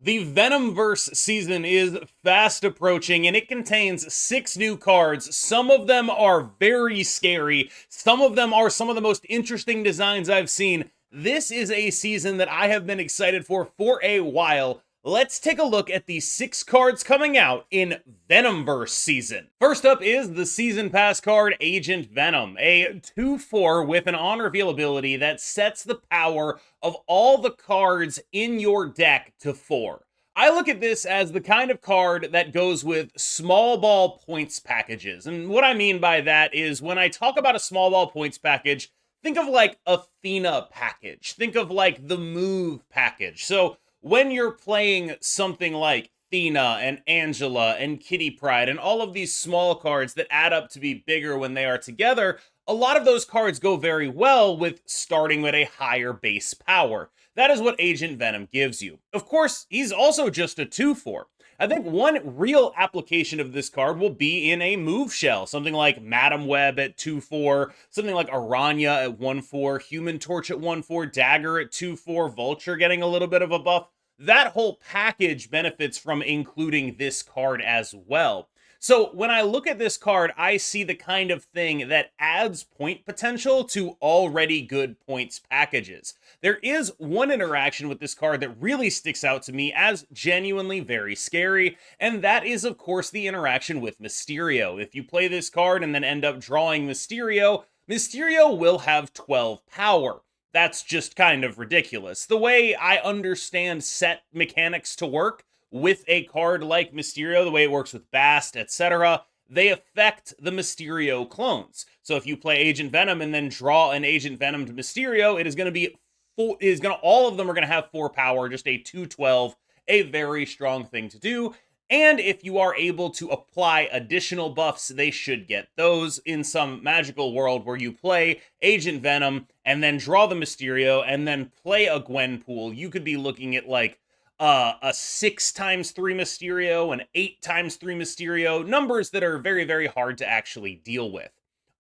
The Venomverse season is fast approaching and it contains 6 new cards. Some of them are very scary. Some of them are some of the most interesting designs I've seen. This is a season that I have been excited for a while. Let's take a look at the 6 cards coming out in Venomverse season. First up is the season pass card Agent Venom, a 2/4 with an on-reveal ability that sets the power of all the cards in your deck to 4. I look at this as the kind of card that goes with small ball points packages. And what I mean by that is when I talk about a small ball points package, think of like Athena package. Think of like the move package. So when you're playing something like Athena and Angela and Kitty Pryde and all of these small cards that add up to be bigger when they are together, a lot of those cards go very well with starting with a higher base power. That is what Agent Venom gives you. Of course, he's also just a 2/4. I think one real application of this card will be in a move shell, something like Madam Web at 2/4, something like Aranya at 1/4, Human Torch at 1/4, Dagger at 2/4, Vulture getting a little bit of a buff. That whole package benefits from including this card as well. So when I look at this card, I see the kind of thing that adds point potential to already good points packages. There is one interaction with this card that really sticks out to me as genuinely very scary, and that is, of course, the interaction with Mysterio. If you play this card and then end up drawing Mysterio, Mysterio will have 12 power. That's just kind of ridiculous. The way I understand set mechanics to work with a card like Mysterio, the way it works with Bast, etc., they affect the Mysterio clones. So if you play Agent Venom and then draw an Agent Venom to Mysterio, it is going to be all of them are going to have 4 power, just a 2/12, a very strong thing to do. And if you are able to apply additional buffs, they should get those in some magical world where you play Agent Venom and then draw the Mysterio and then play a Gwenpool. You could be looking at like a 6x3 Mysterio, an 8x3 Mysterio, numbers that are very, very hard to actually deal with.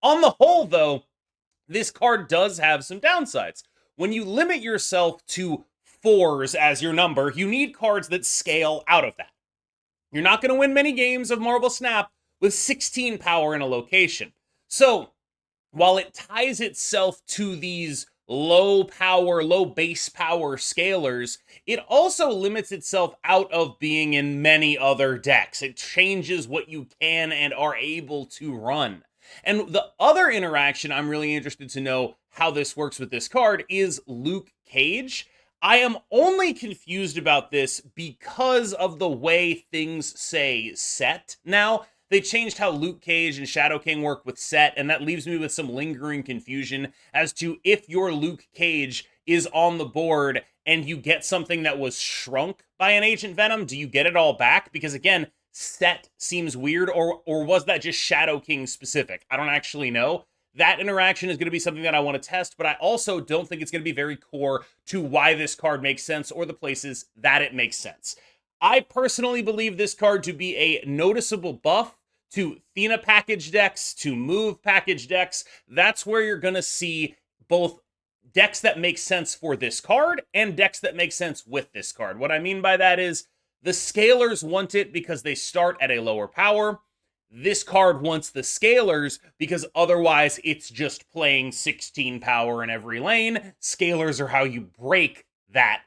On the whole, though, this card does have some downsides. When you limit yourself to 4s as your number, you need cards that scale out of that. You're not going to win many games of Marvel Snap with 16 power in a location. So, while it ties itself to these low power, low base power scalers, it also limits itself out of being in many other decks. It changes what you can and are able to run. And the other interaction I'm really interested to know how this works with this card is Luke Cage. I am only confused about this because of the way things say set now. They changed how Luke Cage and Shadow King work with set, and that leaves me with some lingering confusion as to if your Luke Cage is on the board and you get something that was shrunk by an Agent Venom, do you get it all back? Because again, set seems weird, or was that just Shadow King specific? I don't actually know. That interaction is going to be something that I want to test, but I also don't think it's going to be very core to why this card makes sense or the places that it makes sense. I personally believe this card to be a noticeable buff to Athena package decks, to move package decks. That's where you're going to see both decks that make sense for this card and decks that make sense with this card. What I mean by that is the scalers want it because they start at a lower power. This card wants the scalers because otherwise it's just playing 16 power in every lane. Scalers are how you break that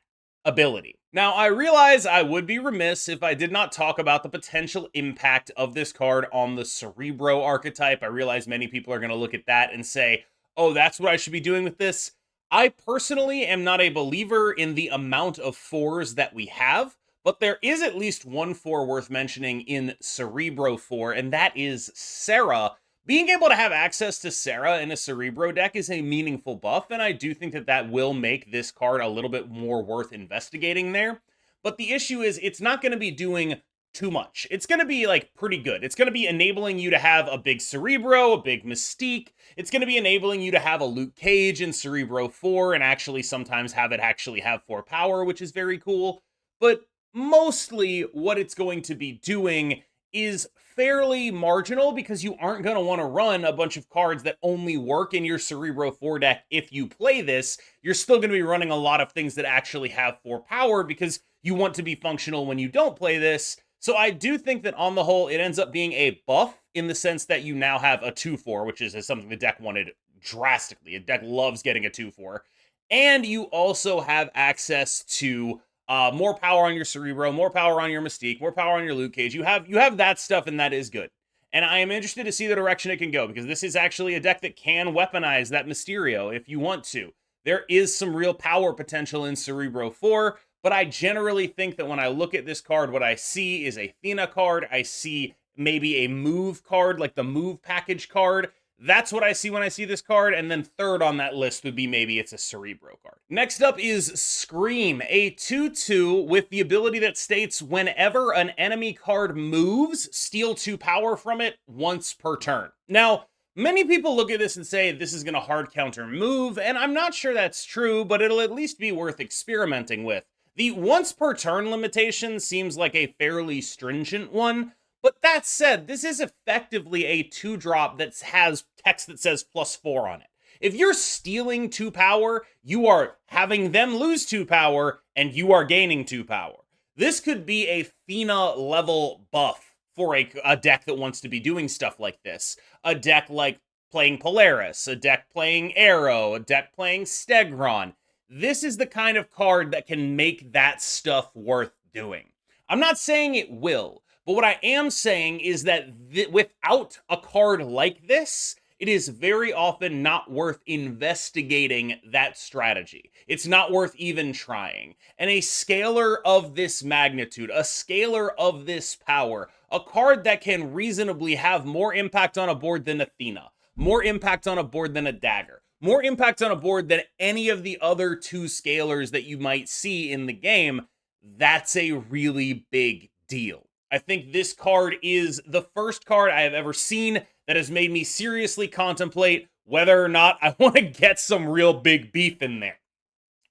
ability. Now, I realize I would be remiss if I did not talk about the potential impact of this card on the Cerebro archetype. I realize many people are going to look at that and say, oh, that's what I should be doing with this. I personally am not a believer in the amount of 4s that we have. But there is at least one 4 worth mentioning in Cerebro 4, and that is Sarah. Being able to have access to Sarah in a Cerebro deck is a meaningful buff, and I do think that that will make this card a little bit more worth investigating there. But the issue is it's not going to be doing too much. It's going to be like pretty good. It's going to be enabling you to have a big Cerebro, a big Mystique. It's going to be enabling you to have a Luke Cage in Cerebro 4 and actually sometimes have it actually have 4 power, which is very cool. But mostly what it's going to be doing is fairly marginal because you aren't going to want to run a bunch of cards that only work in your Cerebro 4 deck. If you play this, you're still going to be running a lot of things that actually have 4 power because you want to be functional when you don't play this. So I do think that on the whole, it ends up being a buff in the sense that you now have a 2/4, which is something the deck wanted drastically. A deck loves getting a 2/4. And you also have access to more power on your Cerebro, more power on your Mystique, more power on your Luke Cage. You have that stuff, and that is good. And I am interested to see the direction it can go, because this is actually a deck that can weaponize that Mysterio if you want to. There is some real power potential in Cerebro 4, but I generally think that when I look at this card, what I see is a Athena card. I see maybe a move card, like the move package card. That's what I see when I see this card, and then third on that list would be maybe it's a Cerebro card. Next up is Scream, a 2/2 with the ability that states whenever an enemy card moves, steal 2 power from it once per turn. Now, many people look at this and say this is going to hard counter move, and I'm not sure that's true, but it'll at least be worth experimenting with. The once per turn limitation seems like a fairly stringent one, but that said, this is effectively a 2-drop that has text that says +4 on it. If you're stealing 2 power, you are having them lose 2 power, and you are gaining 2 power. This could be a Athena level buff for a deck that wants to be doing stuff like this. A deck like playing Polaris, a deck playing Arrow, a deck playing Stegron. This is the kind of card that can make that stuff worth doing. I'm not saying it will, but what I am saying is that without a card like this, it is very often not worth investigating that strategy. It's not worth even trying. And a scalar of this magnitude, a scalar of this power, a card that can reasonably have more impact on a board than Athena, more impact on a board than a Dagger, more impact on a board than any of the other 2 scalars that you might see in the game, that's a really big deal. I think this card is the first card I have ever seen that has made me seriously contemplate whether or not I want to get some real big beef in there.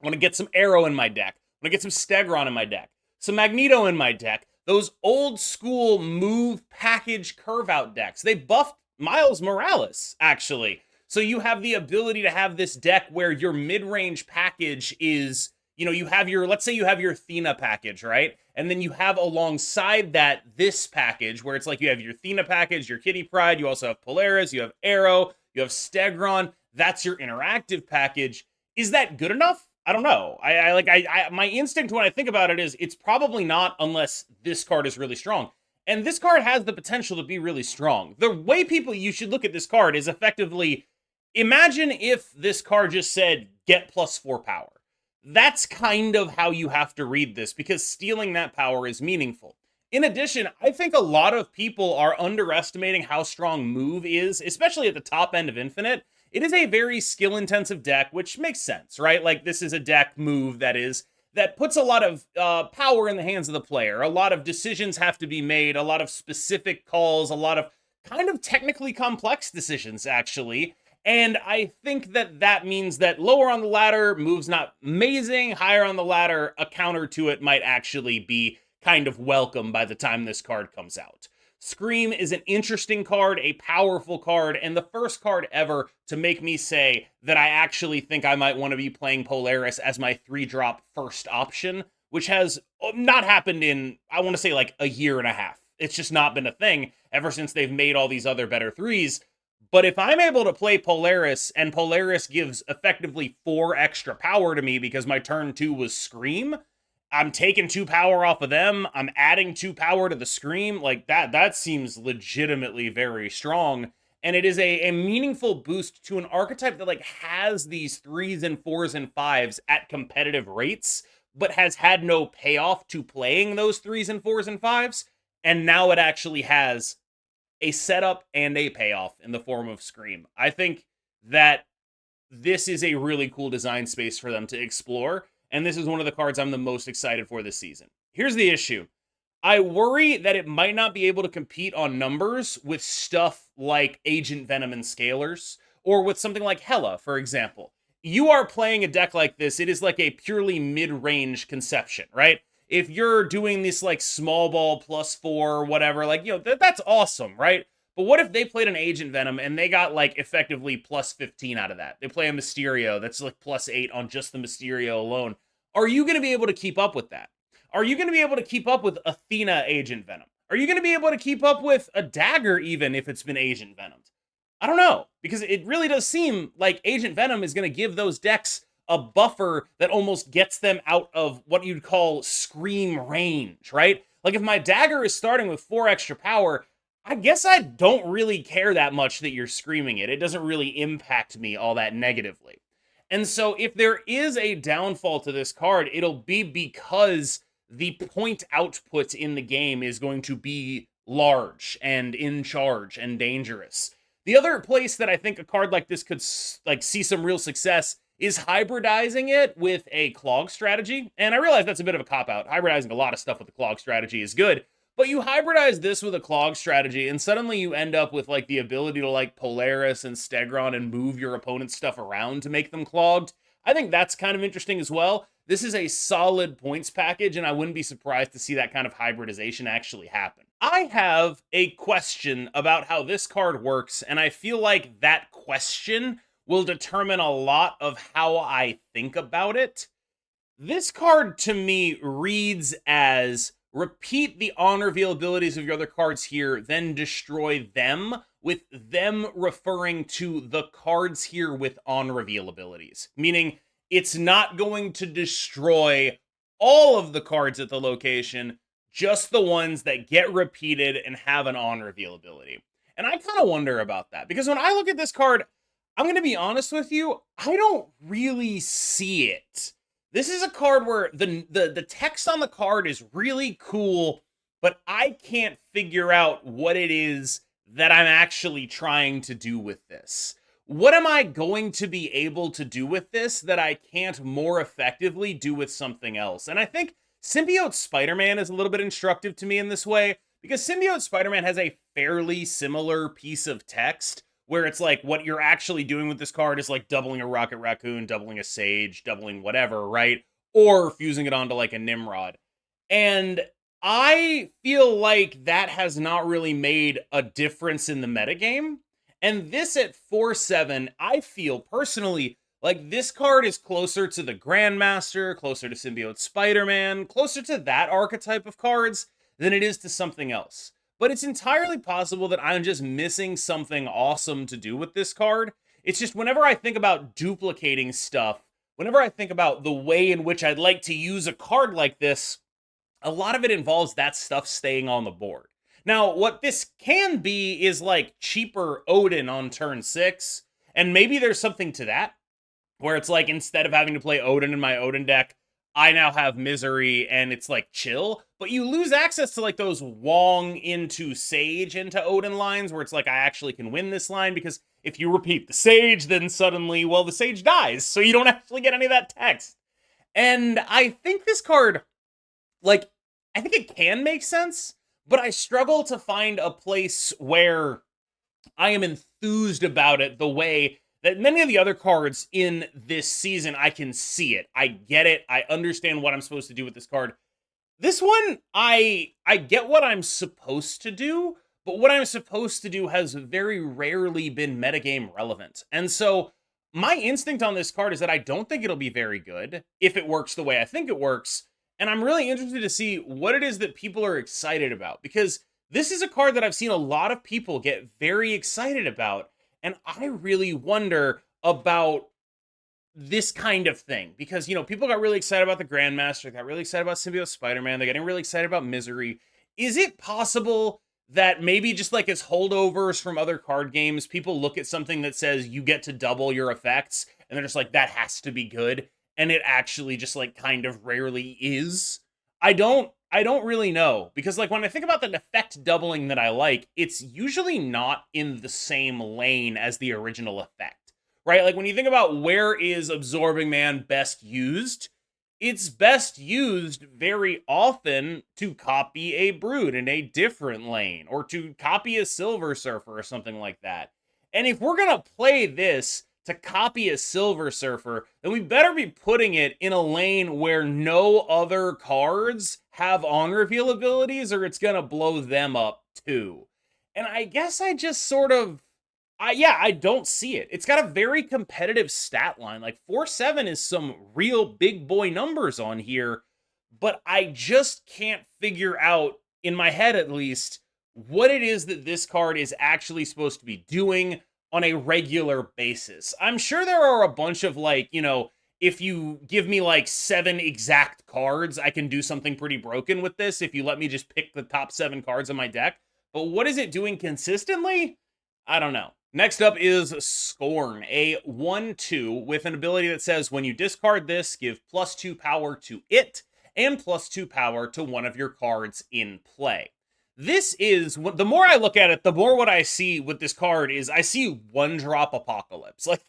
I want to get some Arrow in my deck. I want to get some Stegron in my deck. Some Magneto in my deck. Those old school move package curve out decks. They buffed Miles Morales, actually. So you have the ability to have this deck where your mid-range package is, you have let's say you have your Athena package, right? And then you have alongside that this package where it's like you have your Athena package, your Kitty Pryde, you also have Polaris, you have Arrow, you have Stegron. That's your interactive package. Is that good enough? I don't know. My instinct when I think about it is it's probably not unless this card is really strong. And this card has the potential to be really strong. The way you should look at this card is effectively, imagine if this card just said get +4 power. That's kind of how you have to read this, because stealing that power is meaningful. In addition, I think a lot of people are underestimating how strong Move is, especially at the top end of Infinite. It is a very skill-intensive deck, which makes sense, right? Like, this is a deck Move that puts a lot of power in the hands of the player. A lot of decisions have to be made, a lot of specific calls, a lot of kind of technically complex decisions, actually. And I think that means that lower on the ladder, Move's not amazing. Higher on the ladder, a counter to it might actually be kind of welcome by the time this card comes out. Scream is an interesting card, a powerful card, and the first card ever to make me say that I actually think I might want to be playing Polaris as my 3-drop first option, which has not happened in, I want to say, like a year and a half. It's just not been a thing ever since they've made all these other better 3s. But if I'm able to play Polaris, and Polaris gives effectively 4 extra power to me because my turn 2 was Scream, I'm taking 2 power off of them, I'm adding 2 power to the Scream, like that seems legitimately very strong. And it is a meaningful boost to an archetype that like has these 3s and 4s and 5s at competitive rates, but has had no payoff to playing those 3s and 4s and 5s. And now it actually has a setup and a payoff in the form of Scream. I think that this is a really cool design space for them to explore, and this is one of the cards I'm the most excited for this season. Here's the issue. I worry that it might not be able to compete on numbers with stuff like Agent Venom and Scalars, or with something like Hela, for example. You are playing a deck like this, it is like a purely mid-range conception, right? If you're doing this like small ball +4 or whatever, like, that's awesome, right? But what if they played an Agent Venom and they got like effectively +15 out of that? They play a Mysterio that's like +8 on just the Mysterio alone. Are you going to be able to keep up with that? Are you going to be able to keep up with Athena Agent Venom? Are you going to be able to keep up with a Dagger even if it's been Agent Venomed? I don't know, because it really does seem like Agent Venom is going to give those decks a buffer that almost gets them out of what you'd call scream range, right? Like if my Dagger is starting with 4 extra power, I guess I don't really care that much that you're screaming it. It doesn't really impact me all that negatively. And so if there is a downfall to this card, it'll be because the point output in the game is going to be large and in charge and dangerous. The other place that I think a card like this could see some real success is hybridizing it with a clog strategy. And I realize that's a bit of a cop-out. Hybridizing a lot of stuff with the clog strategy is good, but you hybridize this with a clog strategy, and suddenly you end up with like the ability to like Polaris and Stegron and move your opponent's stuff around to make them clogged. I think that's kind of interesting as well. This is a solid points package, and I wouldn't be surprised to see that kind of hybridization actually happen. I have a question about how this card works, and I feel like that question will determine a lot of how I think about it. This card to me reads as repeat the on-reveal abilities of your other cards here, then destroy them, with them referring to the cards here with on-reveal abilities. Meaning, it's not going to destroy all of the cards at the location, just the ones that get repeated and have an on-reveal ability. And I kind of wonder about that, because when I look at this card, I'm going to be honest with you, I don't really see it. This is a card where the text on the card is really cool, but I can't figure out what it is that I'm actually trying to do with this. What am I going to be able to do with this that I can't more effectively do with something else? And I think Symbiote Spider-Man is a little bit instructive to me in this way, because Symbiote Spider-Man has a fairly similar piece of text where it's like what you're actually doing with this card is like doubling a Rocket Raccoon, doubling a Sage, doubling whatever, right? Or fusing it onto like a Nimrod. And I feel like that has not really made a difference in the metagame. And this at 4/7, I feel personally like this card is closer to the Grandmaster, closer to Symbiote Spider-Man, closer to that archetype of cards than it is to something else. But it's entirely possible that I'm just missing something awesome to do with this card. It's just whenever I think about duplicating stuff, whenever I think about the way in which I'd like to use a card like this, a lot of it involves that stuff staying on the board. Now, what this can be is like cheaper Odin on turn 6, and maybe there's something to that, where it's like instead of having to play Odin in my Odin deck, I now have Misery and it's like chill, but you lose access to like those Wong into Sage into Odin lines where it's like I actually can win this line, because if you repeat the Sage, then suddenly, well, the Sage dies, so you don't actually get any of that text. And I think this card, like, I think it can make sense, but I struggle to find a place where I am enthused about it the way that many of the other cards in this season. I can see it. I get it. I understand what I'm supposed to do with this card. This one, I get what I'm supposed to do, but what I'm supposed to do has very rarely been metagame relevant. And so my instinct on this card is that I don't think it'll be very good if it works the way I think it works. And I'm really interested to see what it is that people are excited about, because this is a card that I've seen a lot of people get very excited about. And I really wonder about this kind of thing, because, you know, people got really excited about the Grandmaster, got really excited about Symbiote Spider-Man, they're getting really excited about Misery. Is it possible that maybe just like as holdovers from other card games, people look at something that says you get to double your effects, and they're just like, that has to be good, and it actually just like kind of rarely is? I don't really know, because like when I think about the effect doubling that I like, it's usually not in the same lane as the original effect, right? Like when you think about where is Absorbing Man best used, it's best used very often to copy a Brood in a different lane, or to copy a Silver Surfer or something like that. And if we're gonna play this to copy a Silver Surfer, then we better be putting it in a lane where no other cards have on-reveal abilities, or it's gonna blow them up too. And I guess I just sort of, I don't see it. It's got a very competitive stat line. Like 4/7 is some real big boy numbers on here, but I just can't figure out, in my head at least, what it is that this card is actually supposed to be doing on a regular basis. I'm sure there are a bunch of, like, if you give me like 7 exact cards, I can do something pretty broken with this if you let me just pick the top 7 cards of my deck. But what is it doing consistently? I don't know. Next up is Scorn, a 1/2 with an ability that says when you discard this, give +2 power to it and +2 power to one of your cards in play. This is, the more I look at it, the more what I see with this card is I see 1-drop Apocalypse. Like,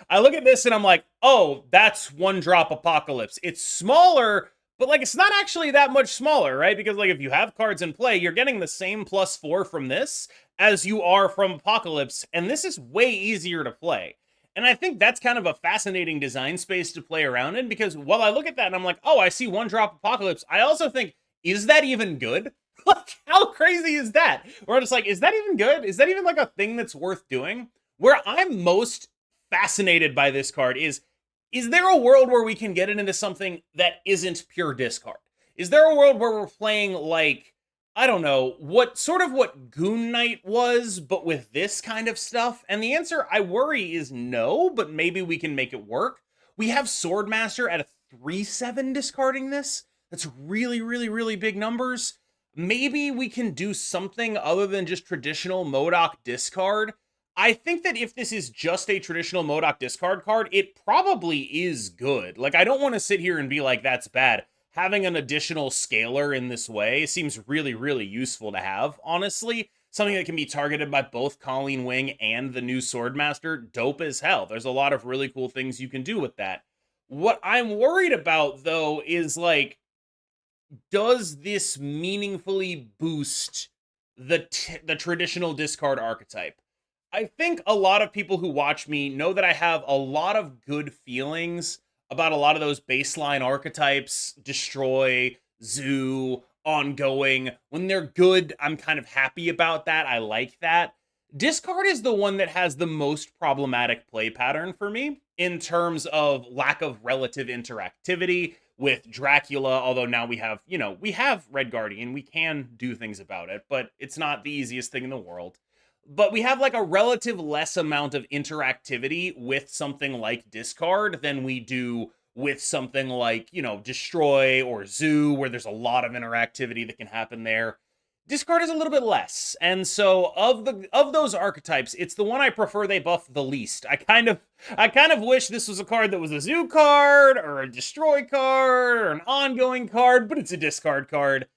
I look at this and I'm like, oh, that's 1-drop Apocalypse. It's smaller, but like, it's not actually that much smaller, right? Because like, if you have cards in play, you're getting the same +4 from this as you are from Apocalypse, and this is way easier to play. And I think that's kind of a fascinating design space to play around in, because while I look at that and I'm like, oh, I see 1-drop Apocalypse, I also think, is that even good? Like, how crazy is that? Or I'm just like, is that even good? Is that even like a thing that's worth doing? Where I'm most fascinated by this card is there a world where we can get it into something that isn't pure discard? Is there a world where we're playing like, I don't know, what Goon Knight was, but with this kind of stuff? And the answer, I worry, is no, but maybe we can make it work. We have Swordmaster at a 3/7 discarding this. That's really, really, really big numbers. Maybe we can do something other than just traditional MODOK discard. I think that if this is just a traditional MODOK discard card, it probably is good. Like, I don't want to sit here and be like, that's bad. Having an additional scaler in this way seems really, really useful to have, honestly. Something that can be targeted by both Colleen Wing and the new Swordmaster, dope as hell. There's a lot of really cool things you can do with that. What I'm worried about, though, is like, does this meaningfully boost the traditional discard archetype? I think a lot of people who watch me know that I have a lot of good feelings about a lot of those baseline archetypes: Destroy, Zoo, Ongoing. When they're good, I'm kind of happy about that. I like that. Discard is the one that has the most problematic play pattern for me in terms of lack of relative interactivity with Dracula, although now we have, we have Red Guardian, we can do things about it, but it's not the easiest thing in the world. But we have like a relative less amount of interactivity with something like discard than we do with something like, Destroy or Zoo, where there's a lot of interactivity that can happen there. Discard is a little bit less. And so of those archetypes, it's the one I prefer they buff the least. I kind of wish this was a card that was a Zoo card or a Destroy card or an Ongoing card, but it's a discard card.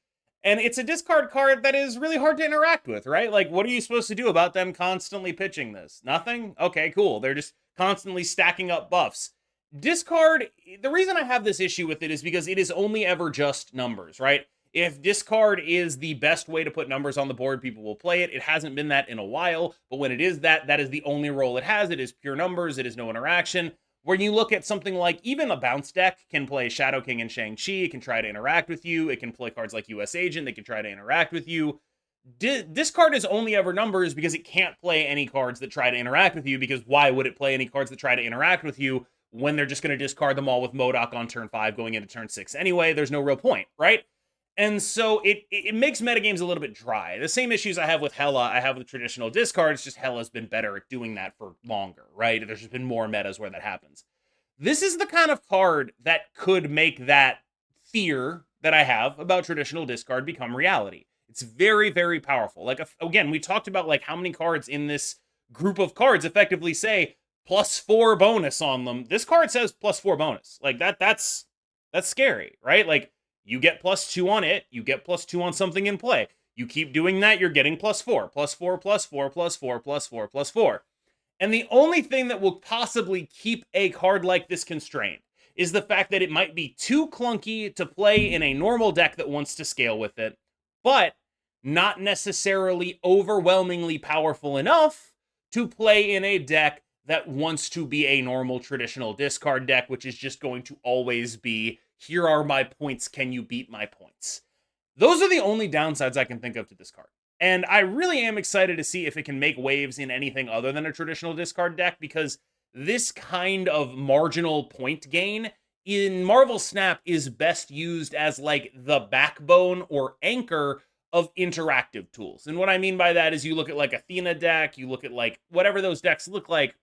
And it's a discard card that is really hard to interact with, right? Like, what are you supposed to do about them constantly pitching this? Nothing? Okay, cool. They're just constantly stacking up buffs. Discard, the reason I have this issue with it is because it is only ever just numbers, right? If discard is the best way to put numbers on the board, people will play it. It hasn't been that in a while, but when it is that, that is the only role it has. It is pure numbers. It is no interaction. When you look at something like, even a bounce deck can play Shadow King and Shang-Chi. It can try to interact with you. It can play cards like US Agent. They can try to interact with you. Discard is only ever numbers because it can't play any cards that try to interact with you, because why would it play any cards that try to interact with you when they're just going to discard them all with MODOK on turn 5 going into turn 6 anyway? There's no real point, right? And so it makes metagames a little bit dry. The same issues I have with Hela, I have with traditional discards, just Hela's been better at doing that for longer, right? There's just been more metas where that happens. This is the kind of card that could make that fear that I have about traditional discard become reality. It's very, very powerful. Like, again, we talked about like how many cards in this group of cards effectively say +4 bonus on them. This card says +4 bonus. Like, that's scary, right? Like, you get +2 on it, you get +2 on something in play. You keep doing that, you're getting +4, +4, +4, +4, +4, +4. And the only thing that will possibly keep a card like this constrained is the fact that it might be too clunky to play in a normal deck that wants to scale with it, but not necessarily overwhelmingly powerful enough to play in a deck that wants to be a normal traditional discard deck, which is just going to always be, here are my points, can you beat my points? Those are the only downsides I can think of to this card. And I really am excited to see if it can make waves in anything other than a traditional discard deck, because this kind of marginal point gain in Marvel Snap is best used as like the backbone or anchor of interactive tools. And what I mean by that is you look at like Athena deck, you look at like whatever those decks look like,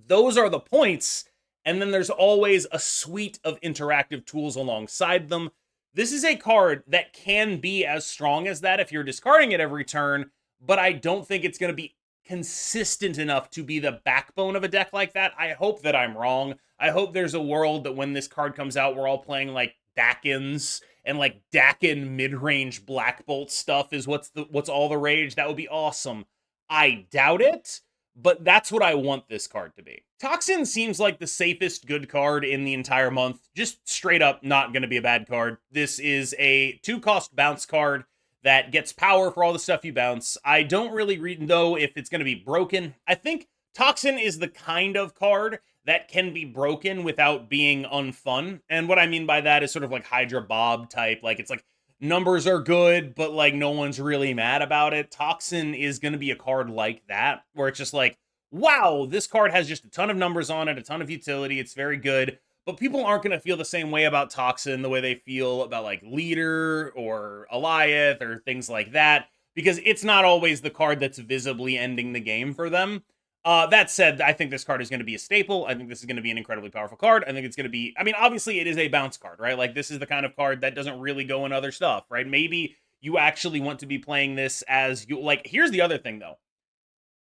those are the points. And then there's always a suite of interactive tools alongside them. This is a card that can be as strong as that if you're discarding it every turn, but I don't think it's going to be consistent enough to be the backbone of a deck like that. I hope that I'm wrong. I hope there's a world that when this card comes out, we're all playing like Dakins and like Dakin mid-range Black Bolt stuff is what's all the rage. That would be awesome. I doubt it, but that's what I want this card to be. Toxin seems like the safest good card in the entire month. Just straight up not going to be a bad card. This is a 2-cost bounce card that gets power for all the stuff you bounce. I don't really know if it's going to be broken. I think Toxin is the kind of card that can be broken without being unfun. And what I mean by that is sort of like Hydra Bob type. Like, it's like numbers are good, but like no one's really mad about it. Toxin is going to be a card like that, where it's just like, wow, this card has just a ton of numbers on it, a ton of utility. It's very good. But people aren't going to feel the same way about Toxin the way they feel about like Leader or Alioth or things like that, because it's not always the card that's visibly ending the game for them. That said, I think this card is going to be a staple. I think this is going to be an incredibly powerful card. I think it's going to be, I mean, obviously it is a bounce card, right? Like, this is the kind of card that doesn't really go in other stuff, right? Maybe you actually want to be playing this as you, like, here's the other thing though.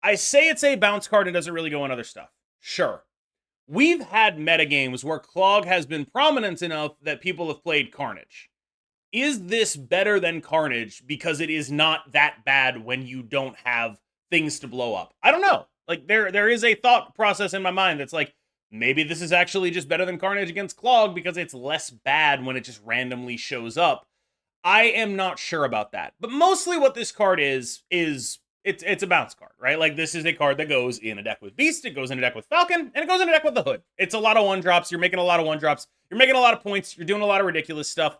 I say it's a bounce card and doesn't really go in other stuff. Sure. We've had metagames where Clog has been prominent enough that people have played Carnage. Is this better than Carnage because it is not that bad when you don't have things to blow up? I don't know. Like, there is a thought process in my mind that's like, maybe this is actually just better than Carnage against Clog because it's less bad when it just randomly shows up. I am not sure about that. But mostly what this card is it's a bounce card, right? Like, this is a card that goes in a deck with Beast, it goes in a deck with Falcon, and it goes in a deck with the Hood. It's a lot of 1-drops. You're making a lot of 1-drops. You're making a lot of points. You're doing a lot of ridiculous stuff.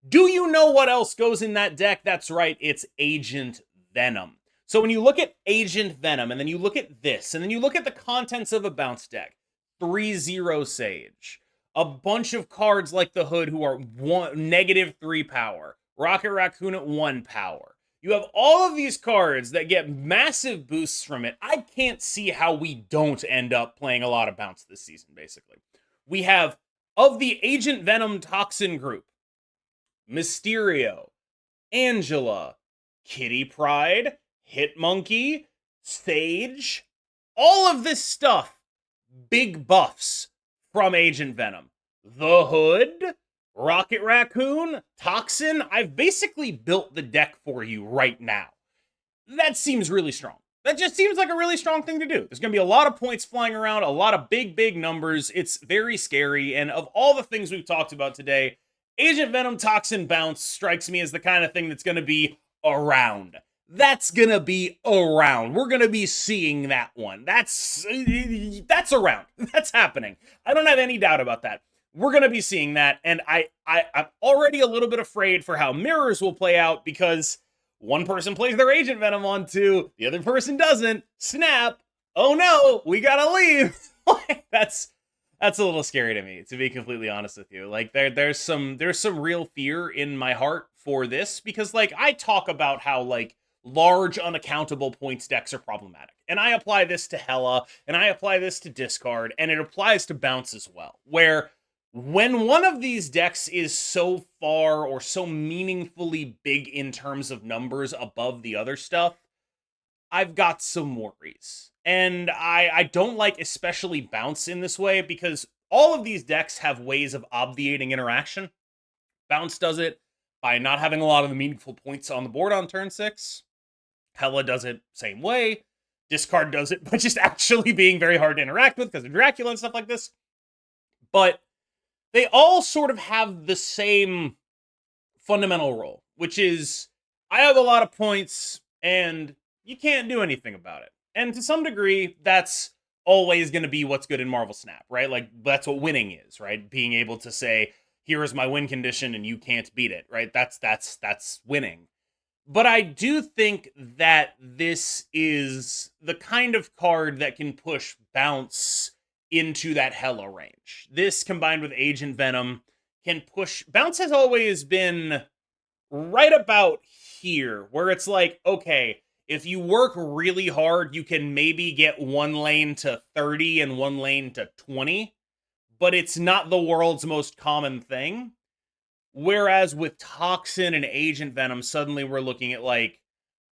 Do you know what else goes in that deck? That's right. It's Agent Venom. So when you look at Agent Venom, and then you look at this, and then you look at the contents of a bounce deck, 3-0 Sage, a bunch of cards like the Hood who are -3 power, Rocket Raccoon at 1 power. You have all of these cards that get massive boosts from it. I can't see how we don't end up playing a lot of bounce this season, basically. We have, of the Agent Venom Toxin group, Mysterio, Angela, Kitty Pryde, Hitmonkey, Sage, all of this stuff, big buffs from Agent Venom. The Hood, Rocket Raccoon, Toxin, I've basically built the deck for you right now. That seems really strong. That just seems like a really strong thing to do. There's going to be a lot of points flying around, a lot of big numbers. It's very scary, and of all the things we've talked about today, Agent Venom Toxin Bounce strikes me as the kind of thing that's going to be around. That's going to be around. We're going to be seeing that one. That's around. That's happening. I don't have any doubt about that. We're going to be seeing that, and I'm already a little bit afraid for how Mirrors will play out, because one person plays their Agent Venom on 2, the other person doesn't. Snap. Oh no, we gotta leave. That's a little scary to me, to be completely honest with you. Like, there's some real fear in my heart for this, because like, I talk about how like large unaccountable points decks are problematic, and I apply this to Hela, and I apply this to Discard, and it applies to Bounce as well, where when one of these decks is so far or so meaningfully big in terms of numbers above the other stuff, I've got some worries. And I don't like especially Bounce in this way, because all of these decks have ways of obviating interaction. Bounce does it by not having a lot of the meaningful points on the board on turn 6. Hela does it same way. Discard does it by just actually being very hard to interact with because of Dracula and stuff like this. But they all sort of have the same fundamental role, which is, I have a lot of points, and you can't do anything about it. And to some degree, that's always going to be what's good in Marvel Snap, right? Like, that's what winning is, right? Being able to say, here is my win condition, and you can't beat it, right? That's winning. But I do think that this is the kind of card that can push Bounce into that Hela range. This combined with Agent Venom can push. Bounce has always been right about here, where it's like, okay, if you work really hard, you can maybe get one lane to 30 and one lane to 20, but it's not the world's most common thing. Whereas with Toxin and Agent Venom, suddenly we're looking at like,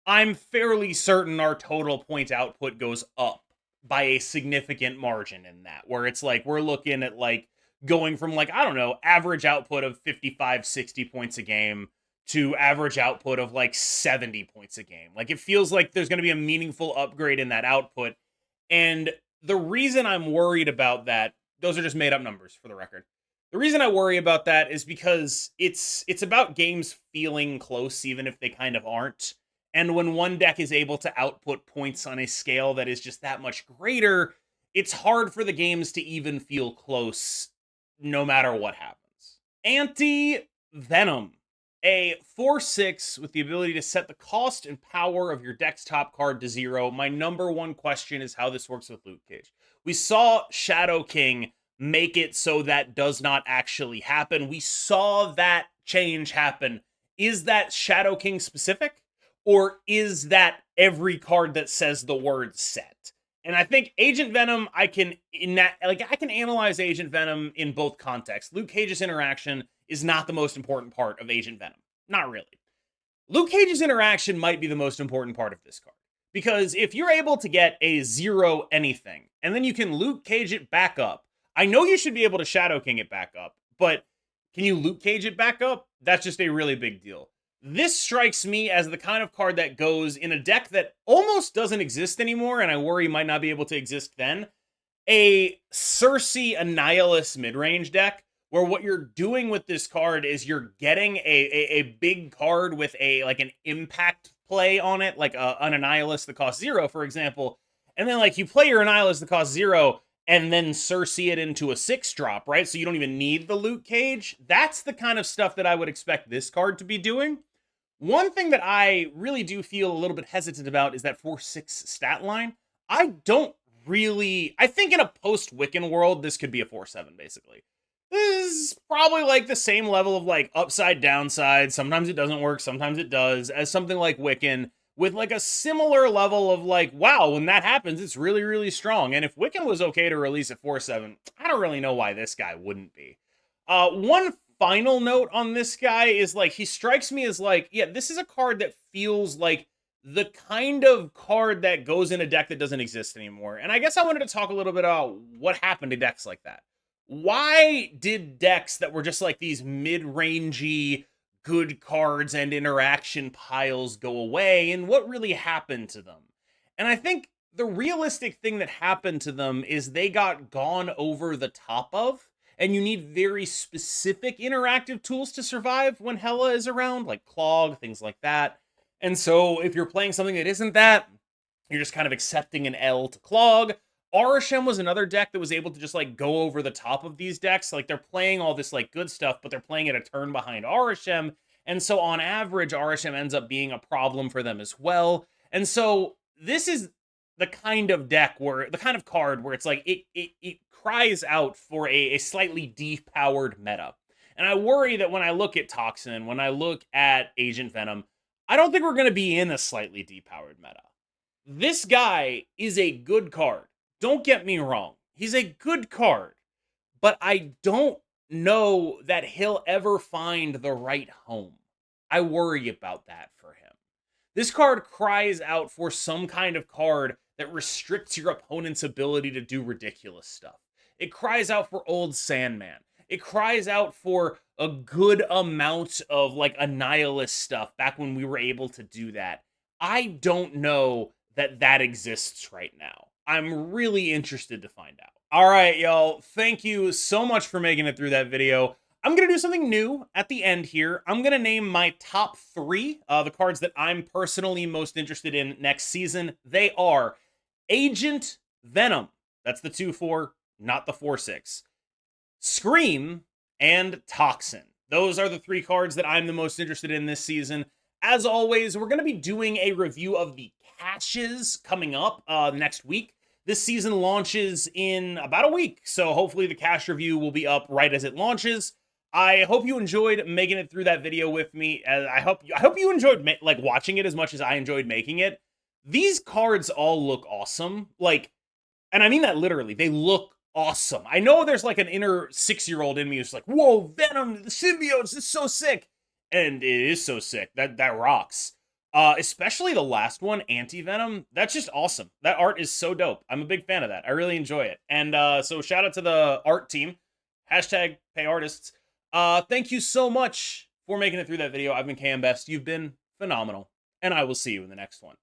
I'm fairly certain our total point output goes up by a significant margin in that, where it's like, we're looking at like going from like, I don't know, average output of 55, 60 points a game to average output of like 70 points a game. Like, it feels like there's going to be a meaningful upgrade in that output. And the reason I'm worried about that, those are just made up numbers for the record. The reason I worry about that is because it's about games feeling close, even if they kind of aren't. And when one deck is able to output points on a scale that is just that much greater, it's hard for the games to even feel close, no matter what happens. Anti-Venom. A 4/6 with the ability to set the cost and power of your deck's top card to 0. My number one question is how this works with Luke Cage. We saw Shadow King make it so that does not actually happen. We saw that change happen. Is that Shadow King specific? Or is that every card that says the word set? And I think Agent Venom, I can analyze Agent Venom in both contexts. Luke Cage's interaction is not the most important part of Agent Venom. Not really. Luke Cage's interaction might be the most important part of this card. Because if you're able to get a 0 anything, and then you can Luke Cage it back up, I know you should be able to Shadow King it back up, but can you Luke Cage it back up? That's just a really big deal. This strikes me as the kind of card that goes in a deck that almost doesn't exist anymore, and I worry might not be able to exist then. A Cersei Annihilus midrange deck, where what you're doing with this card is you're getting a big card with an impact play on it, like an Annihilus that costs 0, for example, and then like you play your Annihilus that costs 0, and then Cersei it into a 6-drop, right? So you don't even need the Luke Cage. That's the kind of stuff that I would expect this card to be doing. One thing that I really do feel a little bit hesitant about is that 4/6 stat line. I think in a post-Wiccan world, this could be a 4/7, basically. This is probably like the same level of like upside downside. Sometimes it doesn't work, sometimes it does, as something like Wiccan, with like a similar level of like, wow, when that happens, it's really, really strong. And if Wiccan was okay to release at 4/7, I don't really know why this guy wouldn't be. One final note on this guy is like, he strikes me as like, yeah, this is a card that feels like the kind of card that goes in a deck that doesn't exist anymore. And I guess I wanted to talk a little bit about what happened to decks like that. Why did decks that were just like these mid-rangey good cards and interaction piles go away, and what really happened to them? And I think the realistic thing that happened to them is they got gone over the top of, and you need very specific interactive tools to survive when Hela is around, like Clog, things like that. And so if you're playing something that isn't that, you're just kind of accepting an L to Clog. Arishem was another deck that was able to just like go over the top of these decks. Like, they're playing all this like good stuff, but they're playing it a turn behind Arishem. And so on average, Arishem ends up being a problem for them as well. And so this is the kind of deck where, the kind of card where it's like, it cries out for a slightly depowered meta. And I worry that when I look at Toxin, when I look at Agent Venom, I don't think we're going to be in a slightly depowered meta. This guy is a good card. Don't get me wrong. He's a good card. But I don't know that he'll ever find the right home. I worry about that for him. This card cries out for some kind of card that restricts your opponent's ability to do ridiculous stuff. It cries out for Old Sandman. It cries out for a good amount of like Annihilus stuff back when we were able to do that. I don't know that that exists right now. I'm really interested to find out. All right, y'all. Thank you so much for making it through that video. I'm going to do something new at the end here. I'm going to name my top 3, the cards that I'm personally most interested in next season. They are Agent Venom. That's the 2/4, not the 4/6. Scream, and Toxin. Those are the 3 cards that I'm the most interested in this season. As always, we're going to be doing a review of the caches coming up next week. This season launches in about a week, so hopefully the cast review will be up right as it launches. I hope you enjoyed making it through that video with me. I hope you enjoyed like watching it as much as I enjoyed making it. These cards all look awesome, like, and I mean that literally. They look awesome. I know there's like an inner 6-year-old in me who's like, "Whoa, Venom, the symbiotes, this is so sick," and it is so sick. That rocks. Especially the last one, Anti-Venom. That's just awesome. That art is so dope. I'm a big fan of that. I really enjoy it. And so shout out to the art team. Hashtag pay artists. Thank you so much for making it through that video. I've been KM Best. You've been phenomenal. And I will see you in the next one.